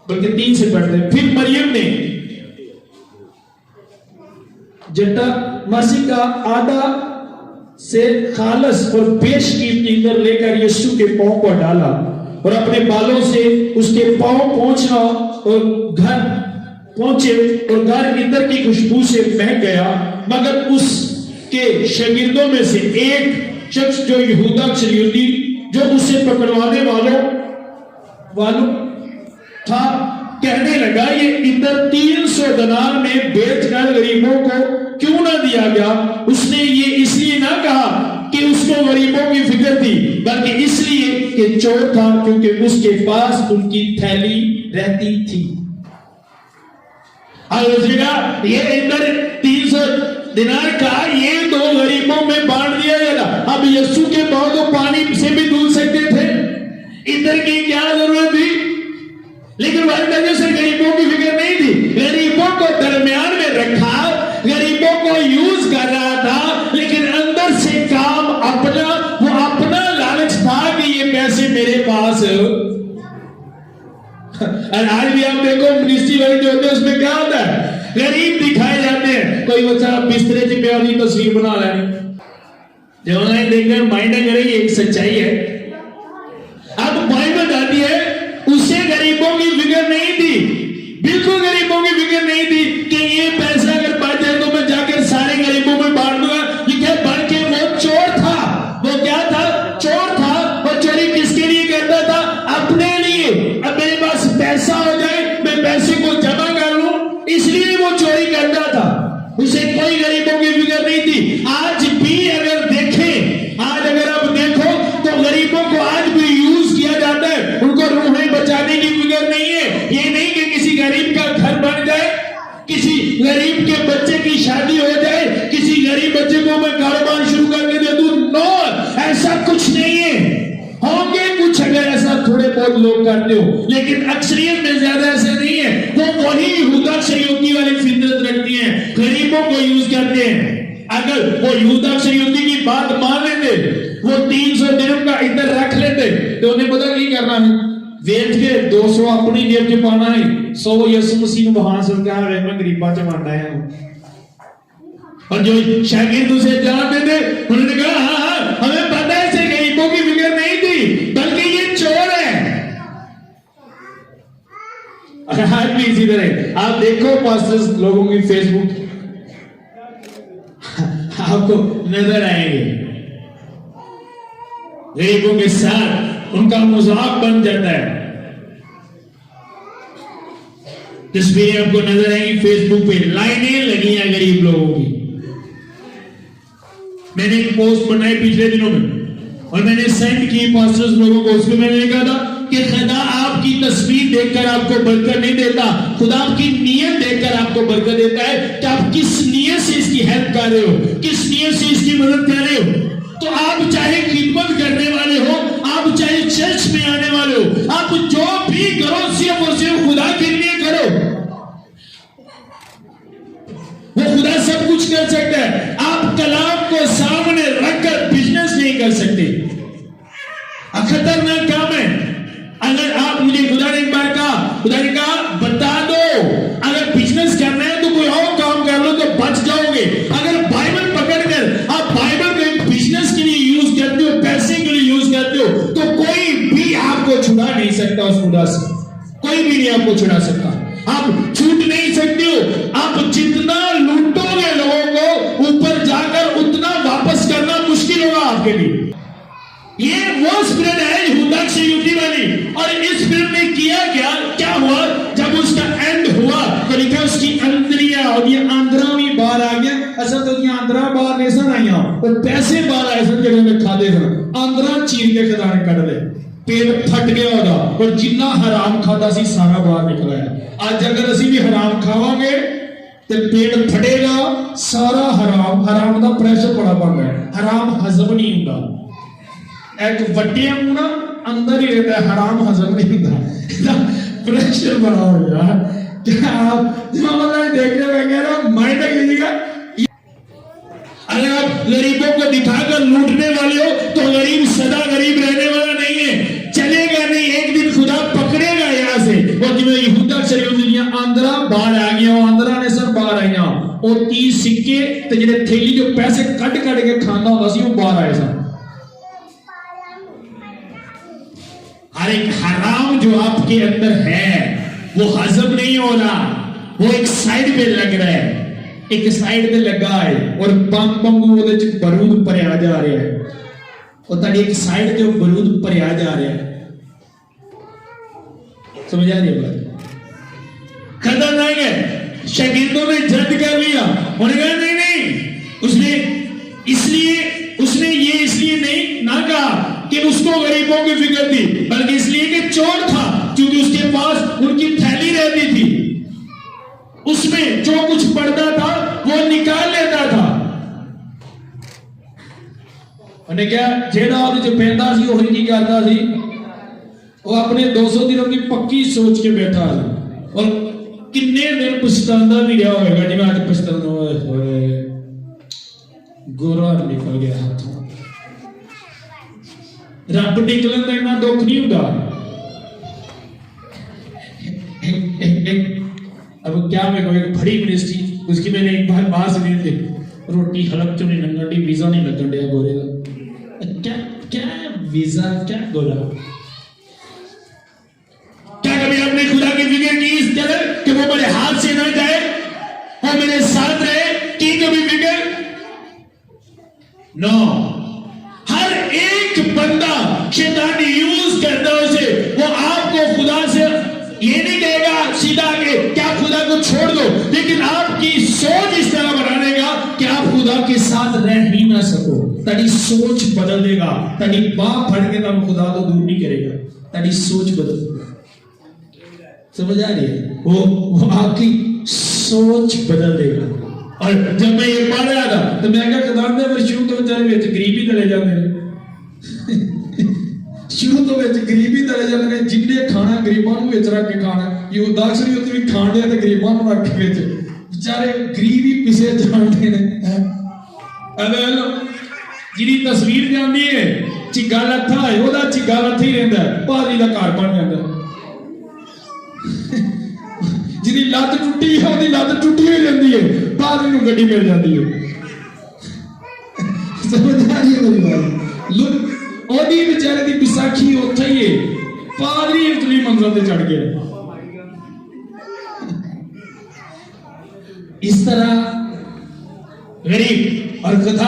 बल्कि 3 से पढ़ते हैं। फिर मरियम ने जट्टा मसीह का आधा से खालस और बेशकीमती इत्र लेकर यीशु के पांव पर डाला और अपने बालों से उसके पांव पहुंचना और घर पहुंचे और घर इत्र की खुशबू से महक गया। मगर उसके शागिर्दों में से एक शख्स जो यहूदा इस्करियोती जो उसे पकड़वाने वालों था कहने लगा, ये इत्र 300 दिनार में बेचकर गरीबों को क्यों ना दिया गया। उसने ये इसलिए ना कहा कि उसको गरीबों की फिक्र थी, बल्कि इसलिए कि चोर था, क्योंकि उसके पास उनकी थैली रहती थी। ये इत्र 300 दिनार का ये 2 गरीबों में बांट दिया गया। अब यीशु के पांव तो पानी से भी धुल सकते थे, इत्र की क्या जरूरत थी? लेकिन वह से गरीबों की फिक्र नहीं थी। गरीबों को दरमियान में रखा, गरीबों को यूज कर रहा था, लेकिन अंदर से काम अपना, वो अपना लालच था कि ये पैसे मेरे पास। और आज भी आप देखो मिनिस्ट्री वाले जो होते हैं उसमें क्या होता है, गरीब दिखाए जाते हैं। कोई बच्चा बिस्तरे से प्यार की तस्वीर बना रहा है, जो ऑनलाइन देखकर माइंड करेगी एक सच्चाई है। अब बाइबल आती है, उसे गरीबों की फिक्र नहीं थी, बिल्कुल गरीबों की फिक्र नहीं थी कि ये पैसा अगर बच जाए तो मैं जाकर सारे गरीबों में बांट दूंगा। ये क्या, बल्कि वो चोर था। वो क्या था? चोर था। और चोरी किसके लिए करता था? अपने लिए। अब मेरे पास पैसा हो जाए, मैं पैसे को जमा कर लूं, इसलिए वो चोरी करता था। उसे कोई गरीबों की फिक्र नहीं थी। आज भी अगर देखें, आज अगर आप देखो तो गरीबों को आज भी यूज किया जाता है। उनको रूहें बचाने की फिक्र नहीं है। ये नहीं कि किसी गरीब का घर बन जाए, किसी गरीब के बच्चे की शादी हो जाए, किसी गरीब बच्चे को मैं कारोबार शुरू करके दे दूं। नो, ऐसा कुछ नहीं है। होंगे कुछ अगर ऐसा थोड़े बहुत लोग करते हो, लेकिन अक्सरियत में ज्यादा ऐसे नहीं है। वो वही यहूदा इस्करियोती वाली फितरत रखती हैं, गरीबों को यूज करते हैं। अगर वो यहूदा इस्करियोती की बात मान लेते, वो 300 दिरहम का इत्र रख लेते, तो उन्हें पता नहीं करना है, वेच के 200 अपनी जेब च पाना है, 100 यीशु मसीह को वहां से क्या है, मैं गरीबा च मानना है। और जो शागिर्द उसे जवाब देते, उन्होंने कहा हाँ, हमें पता है इसे गरीबों की फिक्र नहीं थी, बल्कि ये चोर है। आज भी इसी तरह आप देखो पास्टर्स लोगों की फेसबुक आपको नजर आएंगे, गरीबों के साथ उनका मजाक बन जाता है। तस्वीरें आपको नजर आएंगी फेसबुक पे, लाइनें लगी हैं गरीब लोगों की। मैंने एक पोस्ट बनाई पिछले दिनों में और मैंने सेंड की पास्टर्स लोगों को। उसमें मैंने लिखा था कि खुदा आपकी तस्वीर देखकर आपको बरकत नहीं देता, खुदा आपकी नीयत देखकर आपको बरकत देता है कि आप किस नीयत से इसकी हेल्प कर रहे हो, किस नीयत से इसकी मदद कर रहे हो। तो आप चाहे खिदमत करने वाले हो, आप चाहे चर्च में आने वाले हो, आप जो भी करो सिर्फ और सिर्फ खुदा के लिए करो। वो खुदा सब कुछ कर सकता है। आप कलाम को सामने रखकर बिजनेस नहीं कर सकते, खतरनाक काम है। अगर आप, मुझे खुदा ने एक बार कहा, खुदा ने कहा बता दो, अगर बिजनेस करना है तो कोई और काम कर लो तो बच जाओगे। अगर बाइबल पकड़कर आप बाइबल को एक बिजनेस के लिए यूज करते हो, पैसे के लिए यूज करते हो, तो कोई भी आपको छुड़ा नहीं सकता उस खुदा से, कोई भी नहीं आपको छुड़ा सकता। आप छूट नहीं सकते हो। आप जितना लूटोगे लोगों को, ऊपर जाकर उतना वापस करना मुश्किल होगा आपके लिए। ये वो स्पिरिट है यहूदा इस्करियोती वाली। और इस स्पिरिट ने किया क्या हुआ, जब उसका एंड हुआ तो लिखा उसकी अंदरिया, और ये आंद्रा भी बाहर आ गया। असल तो ये आंद्रा बाहर नहीं सन आया, और पैसे बाहर आए सन जगह में खाते सन, आंद्रा चीर के खजाने कट दे, पेट फट गया होगा, और जिन्ना हराम खाता सी सारा बाहर निकला है। आज अगर असी भी हराम खावांगे तो पेट फटेगा सारा। हराम का प्रेशर बड़ा बनता है, हराम हजम नहीं होता। एक वट्टे ना अंदर ही रहता है, हराम हजम नहीं होता, प्रेशर बड़ा हो गया। क्या आप देखने में माइंड कीजिएगा। अगर आप गरीबों को दिखाकर लूटने वाले हो तो गरीब सदा गरीब रहने वाला नहीं है, चलेगा नहीं। एक दिन खुदा पकड़ेगा यहाँ से और और जिवें यहूदा शरीयत आंदरा बाहर आ गया, आंदरा ने सर बाहर आईया, और 30 सिक्के ते जिहड़े थैली जो पैसे कट के खांदा हुंदा सी वो बाहर आए सन। हर एक हराम जो आपके अंदर है वो हजम नहीं हो रहा, वो एक साइड पे लग रहा है, एक साइड पे लगा है, और बम वांगू ਉਹਦੇ ਚ ਬਰੂਦ ਭਰਿਆ ਜਾ ਰਿਹਾ ਹੈ, ਉਹ ਤੁਹਾਡੀ एक साइड ਤੇ ਉਹ ਬਰੂਦ ਭਰਿਆ ਜਾ ਰਿਹਾ है। समझ आ रही है बात? खतरनाक है। शागिर्दों ने जद कर लिया, उन्होंने कहा नहीं नहीं, उसने ये इसलिए नहीं ना कहा कि उसको गरीबों की फिक्र थी, बल्कि इसलिए कि चोर था, क्योंकि उसके पास उनकी थैली रहती थी, उसमें जो कुछ पड़ता था वो निकाल लेता था। उन्हें क्या जेड़ा ਉਹਦੇ ਚ ਪੈਂਦਾ ਸੀ ਉਹੀ ਕੀ ਕਰਦਾ ਸੀ, वो अपने 200 दिनों की पक्की सोच के बैठा है, और किन्ने दिन पछतांदा भी रहा होगा, जिवें आज पछतांदा होए गोरा निकल गया हाथों। रब निकलन का इतना दुख नहीं होता। अब क्या मैं कोई बड़ी मिनिस्ट्री उसकी मैंने एक बार बात सुनी थी, रोटी हलक चो नहीं लगन डी, वीजा नहीं लगन दिया गोरे का। क्या क्या वीजा, क्या गोरा? क्या कभी आपने खुदा की फिक्र की इस तरह कि वो मेरे हाथ से ना जाए और मेरे साथ रहे? की कभी फिक्र? नो। हर एक बंदा शैतान यूज करता है उसे, वो आपको खुदा से ये नहीं कहेगा सीधा के क्या खुदा को छोड़ दो, लेकिन आपकी सोच इस तरह बनाने का कि आप खुदा के साथ रह ही ना सको। तारी सोच बदल देगा, तारी बाह फड़ के तुम खुदा को दूर नहीं करेगा, तारी सोच बदल देगा। समझ आ रही है? वो आपकी सोच बदल देगा। और जब मैं ये पढ़ रहा था तो मैं क्या कदम दे शुरू तो बेचारे विच गरीबी चले जाते हैं शुरू तो विच गरीबी चले जाते हैं, जिन्हें खाना गरीबां नूं विच रख के खाना, ये दाक्षरी उत्ते भी खाण दे ते गरीबां नूं रख के विच, बेचारे गरीब ही पिछे जाते हैं। अबे जिहदी तस्वीर जांदी है चिग्गा लत्था है, ओहदा चिग्गा लत्था ही रहिंदा है, भारी दा घर बन जांदा है। जिहदी लत्त टुटी है ओहदी लत्त टुटी ही रहंदी है, भारी नूं गड्डी मिल जाती है। समझ आ रही है मेरी बात? लुक ओहदी बेचारे दी विसाखी उत्थे ही है, पादरी उतली मंजिल ते चढ़ गया। इस तरह गरीब और कथा